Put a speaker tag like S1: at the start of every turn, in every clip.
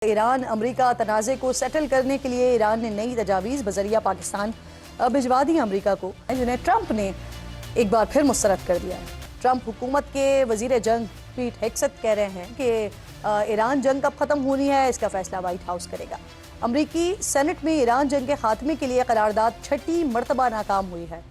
S1: Iran America तनाज़े को settle करने के लिए ईरान ने नई तजावीज़ बजरिया पाकिस्तान भिजवा दी अमेरिका को, जिन्हें ट्रंप ने एक बार फिर मुस्तरद कर दिया है। ट्रंप हुकूमत के वजीर जंग पीट हेग्सेथ कह रहे हैं कि ईरान जंग कब ख़त्म होनी है इसका फैसला व्हाइट हाउस करेगा। अमरीकी सेनेट में ईरान जंग के खात्मे के लिए करारदाद 6ठी मरतबा नाकाम हुई है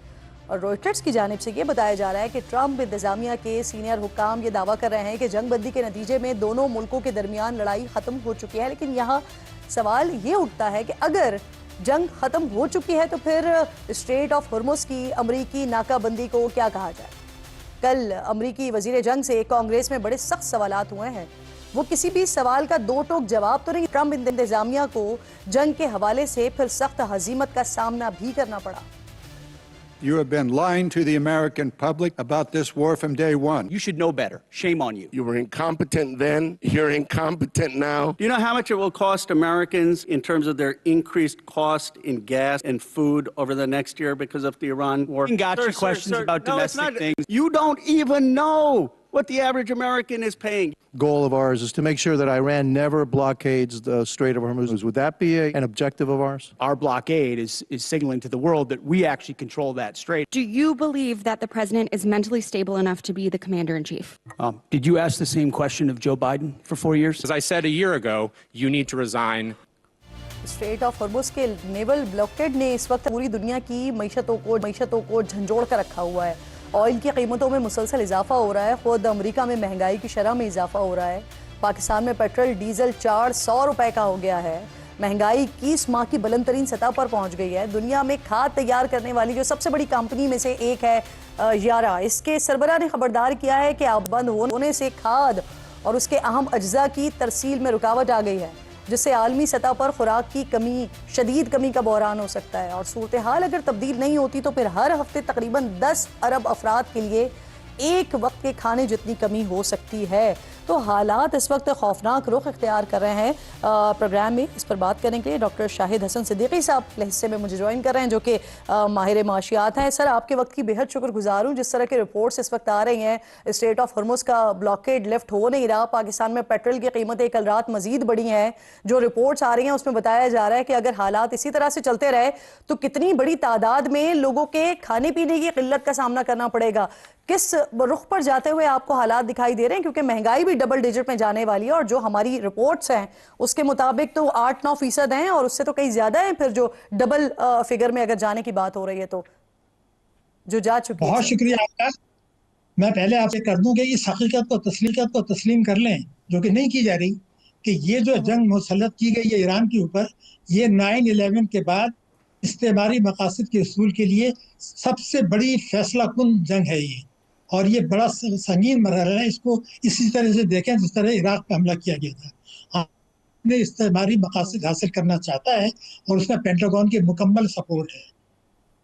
S1: और रॉयटर्स की जानिब से ये बताया जा रहा है कि ट्रंप इंतजामिया के सीनियर हुक्काम ये दावा कर रहे हैं कि जंगबंदी के नतीजे में दोनों मुल्कों के दरमियान लड़ाई ख़त्म हो चुकी है। लेकिन यहाँ सवाल ये उठता है कि अगर जंग ख़त्म हो चुकी है तो फिर स्ट्रेट ऑफ हॉर्मुज़ की अमरीकी नाकाबंदी को क्या कहा जाए। कल अमरीकी वजीर जंग से कांग्रेस में बड़े सख्त सवालात हुए हैं। वो किसी भी सवाल का दो टोक जवाब तो नहीं। ट्रंप इंतजामिया को जंग के हवाले से फिर सख्त हजीमत का सामना भी करना पड़ा।
S2: You have been lying to the American public about this war from day one.
S3: You should know better. Shame on you.
S4: You were incompetent then. You're incompetent now.
S3: Do you know how much it will cost Americans in terms of their increased cost in gas and food over the next year because of the Iran war?
S5: Gotcha questions about domestic things.
S3: You don't even know what the average American is paying.
S6: Goal of ours is to make sure that Iran never blockades the Strait of Hormuz. Would that be an objective of ours?
S5: Our blockade is signaling to the world that we actually control that strait.
S7: Do you believe that the president is mentally stable enough to be the commander-in-chief?
S5: Did you ask the same question of Joe Biden for 4 years?
S8: As I said a year ago, you need to resign.
S1: Straight of Hormuz के naval blockade ने इस वक्त पूरी दुनिया की मईशतों को झंझोड़ कर रखा हुआ है। ऑयल की कीमतों में मुसलसल इजाफा हो रहा है। खुद अमेरिका में महंगाई की शरह में इजाफा हो रहा है। पाकिस्तान में पेट्रोल डीजल 400 रुपए का हो गया है। महंगाई 21 माह की बुलंद तरीन सतह पर पहुंच गई है। दुनिया में खाद तैयार करने वाली जो सबसे बड़ी कंपनी में से एक है यारा, इसके सरबराह ने खबरदार किया है कि अब बंद होने से खाद और उसके अहम अज्जा की तरसील में रुकावट आ गई है, जिससे आलमी सतह पर खुराक की कमी, शदीद कमी का बहरान हो सकता है। और सूरत हाल अगर तब्दील नहीं होती तो फिर हर हफ्ते तकरीबन 10 अरब अफराद के लिए एक वक्त के खाने जितनी कमी हो सकती है। तो हालात इस वक्त खौफनाक रुख इख्तियार कर रहे हैं। प्रोग्राम में इस पर बात करने के लिए डॉक्टर शाहिद हसन सिद्दीकी साहब पहले हिस्से में मुझे ज्वाइन कर रहे हैं, जो कि माहिर माशियात हैं। सर, आपके वक्त की बेहद शुक्रगुजार हूँ। जिस तरह के रिपोर्ट्स इस वक्त आ रही हैं, स्ट्रेट ऑफ हॉर्मुज़ का ब्लॉकेड लिफ्ट हो नहीं रहा। पाकिस्तान में पेट्रोल की कीमतें कल रात मजीद बढ़ी हैं। जो रिपोर्ट्स आ रही हैं उसमें बताया जा रहा है कि अगर हालात इसी तरह से चलते रहे तो कितनी बड़ी तादाद में लोगों के खाने पीने की किल्लत का सामना करना पड़ेगा। किस रुख पर जाते हुए आपको हालात दिखाई दे रहे हैं, क्योंकि महंगाई भी डबल डिजिट में जाने वाली है और जो हमारी रिपोर्ट्स हैं उसके मुताबिक तो 8-9% हैं और उससे तो कई ज्यादा हैं। फिर जो डबल फिगर में अगर जाने की बात हो रही है तो जो जा चुकी है।
S9: बहुत शुक्रिया आपका। मैं पहले आपसे कर दूं कि इस हकीकत को तस्लीम कर लें, जो कि नहीं की जा रही, कि ये जो जंग मुसल्लत की गई है ईरान के ऊपर, ये 9/11 के बाद इस्तेमारी मकासद के उसूल के लिए सबसे बड़ी फैसला कुन जंग है ये, और ये बड़ा संगीन मरहला है। इसको इसी तरह से देखें जिस तरह इराक पर हमला किया गया था। हमने इस्तेमारी मकासद हासिल करना चाहता है और उसमें पेंटागन की मुकम्मल सपोर्ट है।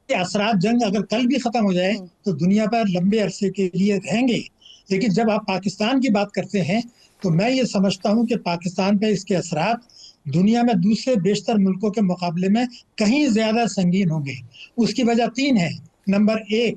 S9: ये असरात जंग अगर कल भी खत्म हो जाए तो दुनिया पर लंबे अरसे के लिए रहेंगे। लेकिन जब आप पाकिस्तान की बात करते हैं तो मैं ये समझता हूँ कि पाकिस्तान पर इसके असरात दुनिया में दूसरे बेशतर मुल्कों के मुकाबले में कहीं ज्यादा संगीन होंगे। उसकी वजह 3 है। नंबर 1,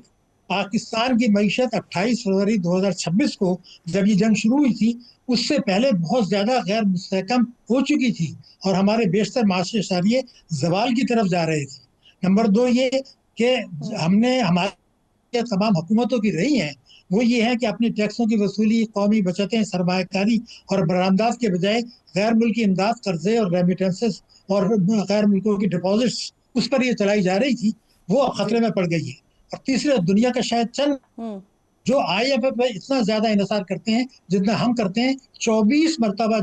S9: पाकिस्तान की मईशत 28 फरवरी 2026 को जब ये जंग शुरू हुई थी उससे पहले बहुत ज्यादा गैर मुस्तहकम हो चुकी थी और हमारे बेशतर माशरे शहरिये जवाल की तरफ जा रहे थे। नंबर 2 ये कि हमने हमारे तमाम हुकूमतों की रही हैं, वो ये है कि अपनी टैक्सों की वसूली, कौमी बचतें, सरमायाकारी और बरामदात के बजाय गैर मुल्की इमदाद, कर्जे और रेमिटेंसेस और गैर मुल्कों की डिपॉजिट्स उस पर ये चलाई जा रही थी, वो खतरे में पड़ गई है। और तीसरे, दुनिया का शायद चंद जो IMF में इतना ज्यादा इन्हिसार करते हैं जितना हम करते हैं, 24 मरतबा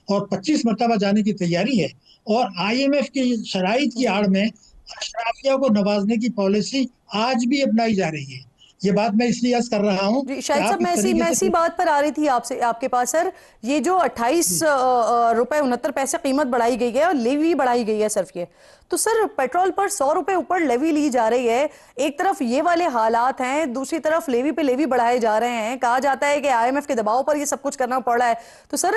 S9: और 25 मरतबा जाने की तैयारी है। और IMF की शराइत की आड़ में अशराफिया को नवाजने की पॉलिसी आज भी अपनाई जा रही है। ये बात मैं इसलिए अर्ज कर रहा हूँ।
S1: शायद साहब मैं इसी बात पर आ रही थी आपके पास सर। ये जो 28 रुपए 69 पैसे कीमत बढ़ाई गई है और लेवी बढ़ाई गई है सिर्फ ये, तो सर पेट्रोल पर 100 रुपए ऊपर लेवी ली जा रही है। एक तरफ ये वाले हालात हैं, दूसरी तरफ लेवी पे लेवी बढ़ाए जा रहे हैं। कहा जाता है कि IMF के दबाव पर ये सब कुछ करना पड़ रहा है। तो सर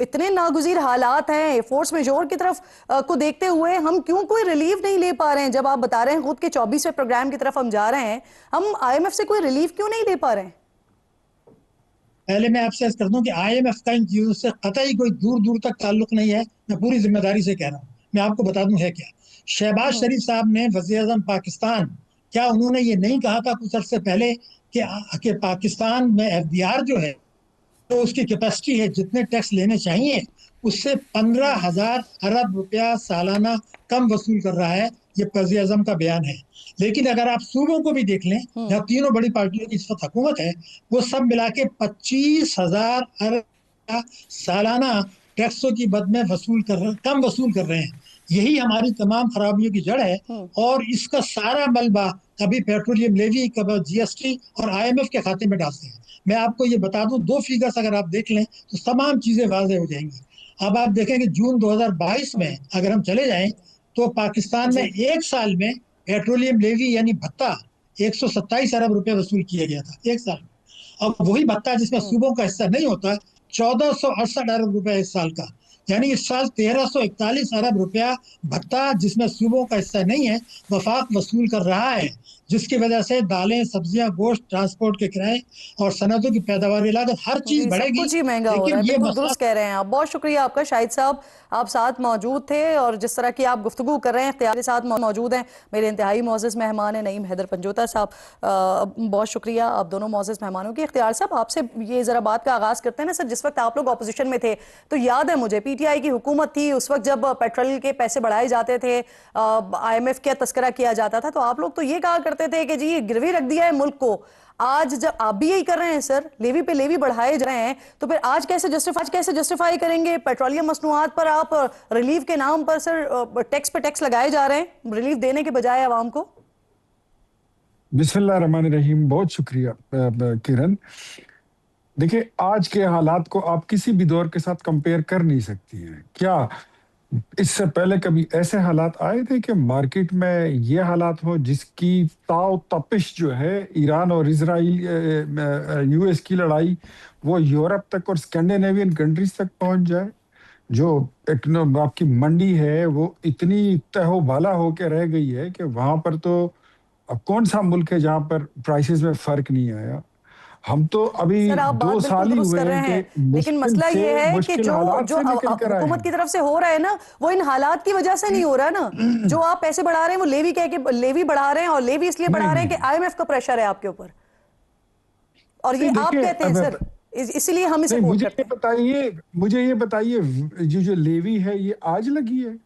S1: इतने नागुज़ीर हालात हैं, फोर्स मेजोर की तरफ को देखते हुए हम क्यों कोई रिलीफ नहीं ले पा रहे हैं? जब आप बता रहे हैं खुद के 24वें प्रोग्राम की तरफ हम जा रहे हैं, हम IMF से कोई रिलीफ क्यों नहीं ले पा रहे हैं?
S9: पहले मैं आपसे अर्ज कर दूं कि IMF का इन चीजों से कतई कोई दूर दूर तक ताल्लुक नहीं है। मैं पूरी जिम्मेदारी से कह रहा हूँ। मैं आपको बता दूं है क्या। शहबाज शरीफ साहब ने, वजीर आजम पाकिस्तान, क्या उन्होंने ये नहीं कहा था कुछ अर्से पहले कि पाकिस्तान में FDR जो है, तो उसकी कैपेसिटी है जितने टैक्स लेने चाहिए उससे 15,000 अरब रुपया सालाना कम वसूल कर रहा है। ये वज़ीर आज़म का बयान है। लेकिन अगर आप सूबों को भी देख लें, जहाँ तीनों बड़ी पार्टियों की इस वक्त हुकूमत है, वो सब मिला के 25,000 अरब सालाना टैक्सों की मद में कम वसूल कर रहे हैं। यही हमारी तमाम खराबियों की जड़ है। और इसका सारा मलबा कभी पेट्रोलियम लेवी, कभी GST और IMF के खाते में डालते हैं। मैं आपको ये बता दूं, 2 फिगर्स अगर आप देख लें तो तमाम चीजें वाज़ेह हो जाएंगी। अब आप देखें कि जून 2022 में अगर हम चले जाएं तो पाकिस्तान में एक साल में पेट्रोलियम लेवी यानी भत्ता 127 अरब रुपए वसूल किया गया था एक साल में। अब वही भत्ता जिसमें सूबों का हिस्सा नहीं होता, 1468 अरब रुपए इस साल का, यानी इस साल 1341 अरब रुपया भत्ता जिसमें सूबों का हिस्सा नहीं है वफाक वसूल कर रहा है, जिसकी वजह से दालें, सब्जियां, गोश्त, ट्रांसपोर्ट के किराए और सनतों की पैदावार लागत हर चीज बढ़ेगी।
S1: कुछ ही महंगा हो रहा है। बिल्कुल दुरुस्त कह रहे हैं आप। बहुत शुक्रिया आपका शाहिद साहब, आप साथ मौजूद थे और जिस तरह की आप गुफ्तगू कर रहे हैं, इख्तियार के साथ मौजूद हैं। मेरे इंतहाई मोअज़्ज़ज़ मेहमान हैं नईम हैदर पंजोता साहब। बहुत शुक्रिया आप दोनों मोअज़्ज़ज़ मेहमानों की। इख्तियार साहब, आपसे ये जरा बात का आगाज करते हैं ना सर। जिस वक्त आप लोग अपोजिशन में थे तो याद है मुझे, PTI की हुकूमत थी उस वक्त, जब पेट्रोल के पैसे बढ़ाए जाते थे, IMF का तस्करा किया जाता था, तो आप लोग तो ये कहा करते थे कि जी ये गिरवी रख दिया है मुल्क को। आज जब आप भी यही कर रहे हैं सर, लेवी पे लेवी बढ़ाए जा रहे हैं, तो फिर आज कैसे जस्टिफाई करेंगे पेट्रोलियम मसनूआत पर आप रिलीफ के नाम पर सर टैक्स पे टैक्स लगाए जा रहे हैं, रिलीफ देने के बजाय आवाम को?
S10: बिस्मिल्लाह रहमान रहीम। बहुत शुक्रिया किरण। देखिए, आज के हालात को आप किसी भी दौर के साथ कंपेयर कर नहीं सकती हैं। क्या इससे पहले कभी ऐसे हालात आए थे कि मार्केट में ये हालात हो जिसकी ताव तपिश जो है ईरान और इजराइल US की लड़ाई वो यूरोप तक और स्कैंडिनेवियन कंट्रीज तक पहुंच जाए? जो आपकी मंडी है वो इतनी तहोबाला होकर रह गई है कि वहां पर तो अब कौन सा मुल्क है जहां पर प्राइसेस में फर्क नहीं आया। हम तो अभी 2 साल ही हुए हैं कि
S1: लेकिन मसला ये है कि जो हुकूमत की तरफ से हो रहा है ना, वो इन हालात की वजह से नहीं हो रहा ना। जो आप पैसे बढ़ा रहे हैं वो लेवी कह के लेवी बढ़ा रहे हैं, और लेवी इसलिए बढ़ा रहे हैं कि IMF का प्रेशर है आपके ऊपर, और ये आप कहते हैं सर, इसलिए हम इसे
S10: मुझे ये बताइए जो लेवी है ये आज लगी है,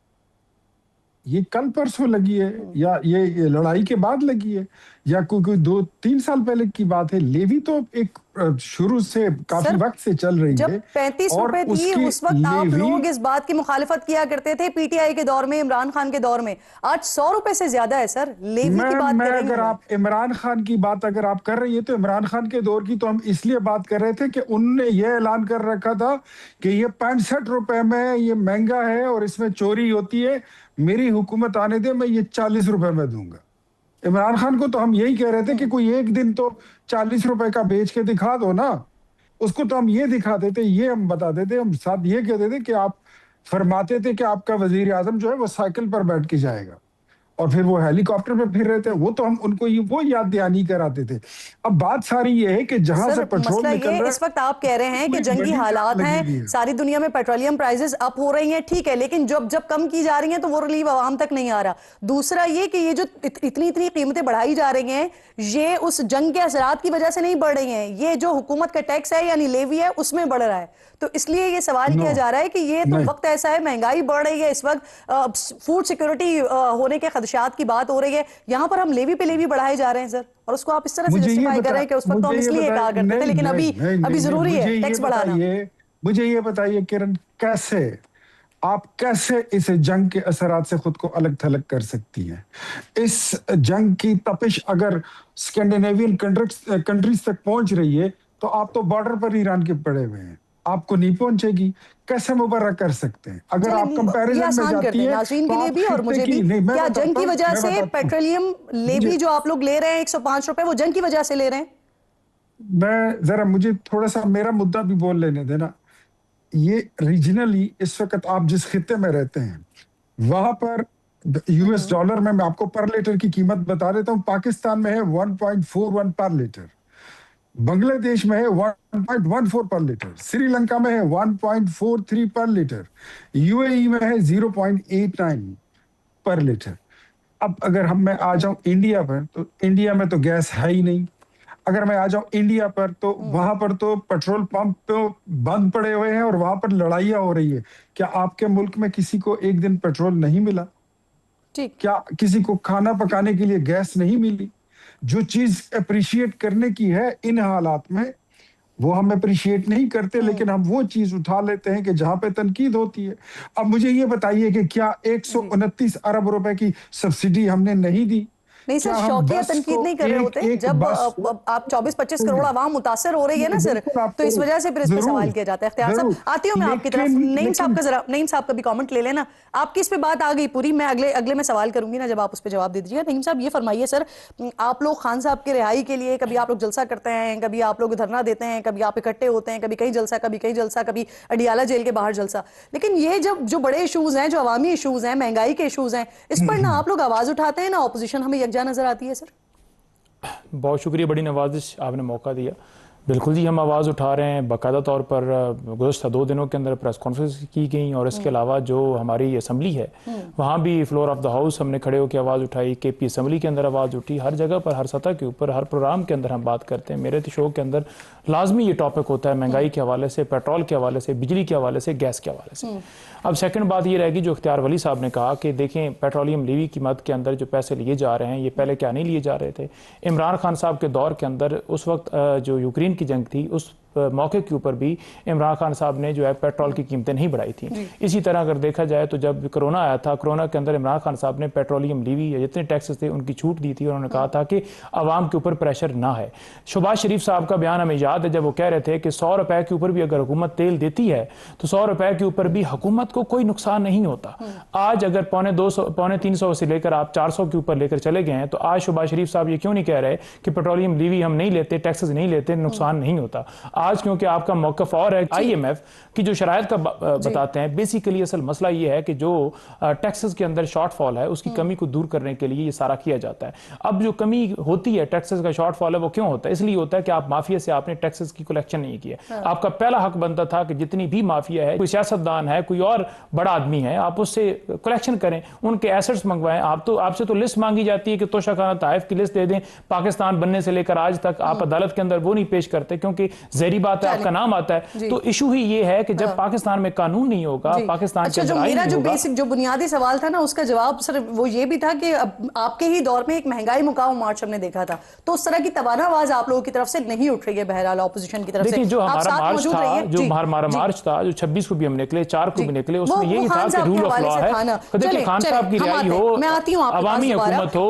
S10: ये कल परसों लगी है, या ये लड़ाई के बाद लगी है, या कोई 2-3 साल पहले की बात है? लेवी तो एक शुरू से काफी वक्त से चल रही है।
S1: जब 35 रुपए थी उस वक्त आप लोग इस बात की मुखालिफत किया करते थे PTI के दौर में, इमरान खान के दौर में। आज 100 रुपए से ज्यादा है सर लेवी की बात कर रही
S10: अगर आप इमरान खान की बात अगर आप कर रही है तो इमरान खान के दौर की तो हम इसलिए बात कर रहे थे कि उनने ये ऐलान कर रखा था कि ये 65 रुपए में ये महंगा है और इसमें चोरी होती है, मेरी हुकूमत आने दे, मैं ये 40 रुपए में दूंगा। इमरान खान को तो हम यही कह रहे थे कि कोई एक दिन तो 40 रुपए का बेच के दिखा दो ना। उसको तो हम ये दिखा देते, ये हम बता देते, हम साथ ये कह देते कि आप फरमाते थे कि आपका वजीर आजम जो है वो साइकिल पर बैठ के जाएगा और फिर वो हेलीकॉप्टर पे फिर रहे थे, वो तो हम उनको वो याद दहानी कराते थे। अब बात सारी ये है कि जहां से पेट्रोल निकल रहा है,
S1: इस वक्त आप कह रहे हैं कि जंगी हालात हैं, सारी दुनिया में पेट्रोलियम प्राइसेस अप हो रही हैं, ठीक है, लेकिन जब कम की जा रही हैं तो वो रिलीफ आवाम तक नहीं आ रहा। दूसरा ये कि ये जो इतनी कीमतें बढ़ाई जा रही हैं, ये उस जंग के असरात की वजह से नहीं बढ़ रही हैं, ये जो हुकूमत का टैक्स है यानी लेवी है उसमें बढ़ रहा है। तो इसलिए ये सवाल किया जा रहा है कि ये तो वक्त ऐसा है, महंगाई बढ़ रही है, इस वक्त फूड सिक्योरिटी होने के खदशात की बात हो रही है, यहाँ पर हम लेवी पे लेवी बढ़ाए जा रहे हैं सर, और उसको आप इस तरह से जस्टिफाई कर रहे हैं कि उस वक्त तो हम इसलिए कहा करते थे, लेकिन अभी जरूरी है टैक्स बढ़ाना।
S10: मुझे ये बताइए किरण, आप कैसे इस जंग के असरात से खुद को अलग थलग कर सकती हैं? इस जंग की तपिश अगर स्कैंडिनेवियन कंट्रीज तक पहुंच रही है तो आप तो बॉर्डर पर ईरान के पड़े हुए हैं, आपको नहीं पहुंचेगी, कैसे मुबर्रा कर सकते हैं? अगर आप कंपैरिजन में जाती है
S1: नाज़रीन के लिए भी और मुझे भी, क्या जंग की वजह से पेट्रोलियम लेवी जो आप लोग ले रहे हैं 105 रुपए, वो जंग की वजह से ले रहे हैं?
S10: मैं जरा मुझे थोड़ा सा मेरा मुद्दा भी बोल लेने देना। ये रीजनली इस वक्त आप जिस खित्ते में रहते हैं वहां पर US डॉलर में मैं आपको पर लीटर की कीमत बता देता हूं, पाकिस्तान में है 1.41 पर लीटर, बांग्लादेश में है 1.14 पर लीटर, श्रीलंका में है 1.43 पर लीटर, यूएई में है 0.89 पर लीटर। अब अगर मैं आ जाऊं इंडिया पर, तो इंडिया में तो गैस है ही नहीं। अगर मैं आ जाऊं इंडिया पर, तो वहां पर तो पेट्रोल पंप तो बंद पड़े हुए हैं और वहां पर लड़ाइयां हो रही है। क्या आपके मुल्क में किसी को एक दिन पेट्रोल नहीं मिला?
S1: ठीक।
S10: क्या किसी को खाना पकाने के लिए गैस नहीं मिली? जो चीज अप्रिशिएट करने की है इन हालात में, वो हम अप्रिशिएट नहीं करते, लेकिन हम वो चीज उठा लेते हैं कि जहां पे तनकीद होती है। अब मुझे ये बताइए कि क्या 129 अरब रुपए की सब्सिडी हमने नहीं दी?
S1: नहीं सर,
S10: क्या हम
S1: शौकिया
S10: बस
S1: तनकीद
S10: को
S1: नहीं कर रहे होते।
S10: एक
S1: जब
S10: बस को-
S1: आप 24-25 करोड़ आवाम मुतासर हो रही है ना सर,
S10: बिल्कुल आप
S1: तो इस वजह से फिर इस पे
S10: जरूर,
S1: सवाल किया जाता है। इख्तियार साहब,
S10: जरूर।
S1: आती हूँ मैं आपकी तरफ।
S10: लेकिन-
S1: नईम साहब का
S10: लेकिन-
S1: जरा, नईम साहब का भी कमेंट ले लेना। आपकी इस पे बात आ गई पूरी, मैं अगले में सवाल करूंगी ना, जब आप उस पर जवाब दे दीजिएगा। नईम साहब ये फरमाइए सर, आप लोग खान साहब के रिहाई के लिए कभी आप लोग जलसा करते हैं, कभी आप लोग धरना देते हैं, कभी आप इकट्ठे होते हैं, कभी कहीं जलसा, कभी कहीं जलसा, कभी अडियाला जेल के बाहर जलसा। लेकिन ये जो बड़े इशूज हैं, जो अवामी इशूज हैं, महंगाई के इशूज हैं, इस पर ना आप लोग आवाज उठाते हैं, ना ऑपोजिशन हमें यकजा नजर आती है सर।
S11: बहुत शुक्रिया, बड़ी नवाजिश आपने मौका दिया। बिल्कुल जी, हम आवाज़ उठा रहे हैं। बाकायदा तौर पर गुज़श्ता 2 दिनों के अंदर प्रेस कॉन्फ्रेंस की गई, और इसके अलावा जो हमारी असम्बली है वहाँ भी फ्लोर ऑफ द हाउस हमने खड़े होकर आवाज़ उठाई, KP असम्बली के अंदर आवाज़ उठी। हर जगह पर, हर सतह के ऊपर, हर प्रोग्राम के अंदर हम बात करते हैं। मेरे तो शो के अंदर लाजमी ये टॉपिक होता है, महंगाई के हवाले से, पेट्रोल के हवाले से, बिजली के हवाले से, गैस के हवाले से। अब सेकंड बात ये रहेगी जो इख्तियार वली साहब ने कहा कि देखें, पेट्रोलियम लीवी की मद के अंदर जो पैसे लिए जा रहे हैं, ये पहले क्या नहीं लिए जा रहे थे। इमरान खान साहब के दौर के अंदर उस वक्त जो यूक्रेन की जंग थी, उस मौके के ऊपर भी इमरान खान साहब ने जो है पेट्रोल की कीमतें नहीं बढ़ाई थी। इसी तरह अगर देखा जाए तो जब कोरोना आया था, कोरोना के अंदर इमरान खान साहब ने पेट्रोलियम लीवी या जितने टैक्सेस थे उनकी छूट दी थी। उन्होंने कहा था कि आवाम के ऊपर प्रेशर ना है। शहबाज शरीफ साहब का बयान हमें याद है, जब वो कह रहे थे कि 100 रुपए के ऊपर भी अगर हुकूमत तेल देती है तो 100 रुपए के ऊपर भी हुकूमत को कोई नुकसान नहीं होता। आज अगर पौने 300 से लेकर आप 400 के ऊपर लेकर चले गए हैं, तो आज शहबाज शरीफ साहब ये क्यों नहीं कह रहे कि पेट्रोलियम लीवी हम नहीं लेते, टैक्सेस नहीं लेते, नुकसान नहीं होता। आज क्योंकि आपका मौकफ और है। IMF की जो शरायत का बताते हैं, बेसिकली असल मसला ये है कि जो टैक्सेस के अंदर शॉर्टफॉल है, उसकी कमी को दूर करने के लिए ये सारा किया जाता है। अब जो कमी होती है, टैक्सेस का शॉर्टफॉल है, वो क्यों होता है? इसलिए होता है कि आप माफिया से आपने टैक्सेस की कलेक्शन नहीं किया। आपका पहला हक बनता था कि जितनी भी माफिया है, कोई सियासतदान है, कोई और बड़ा आदमी है, आप उससे कलेक्शन करें, उनके एसेट्स मंगवाएं। आपसे तो लिस्ट मांगी जाती है कि तोशाखाना ताइफ की लिस्ट दे दें। पाकिस्तान बनने से लेकर आज तक आप अदालत के अंदर वो नहीं पेश करते, क्योंकि जहरी बात है, आपका नाम आता है। तो इशू ही ये है कि जब पाकिस्तान में कानून नहीं होगा, पाकिस्तान
S1: अच्छा,
S11: के
S1: जो
S11: अंदर आईन
S1: मेरा
S11: नहीं
S1: जो
S11: होगा।
S1: बेसिक जो बुनियादी सवाल था ना, उसका जवाब सर वो ये भी था कि आपके ही दौर में एक महंगाई मुकाम मार्च हमने देखा था, तो उस तरह की तबाना आवाज आप लोगों की तरफ से नहीं उठ रही है, बहरहाल ऑपोजिशन की तरफ से।
S11: देखिए, जो
S1: आप
S11: हमारा
S1: साथ
S11: मार्च
S1: मौजूद
S11: था,
S1: रहिए।
S11: जो
S1: जी,
S11: हमारा
S1: जी।
S11: मार्च था, जो 26 को भी हम निकले, 4 को भी निकले, उसमें
S1: वो
S11: यही था
S1: खान
S11: कि
S1: साहब के
S11: रूल ऑफ
S1: हवाले
S11: लॉ
S1: से
S11: है।
S1: था ना।
S11: देखिए,
S1: चलें,
S11: खान
S1: चलें,
S11: साहब की
S1: हम
S11: रिहाई
S1: आते हैं।
S11: हो,
S1: मैं आती हूं आपके पास
S11: अवामी
S1: दोबारा।
S11: हुकूमत हो,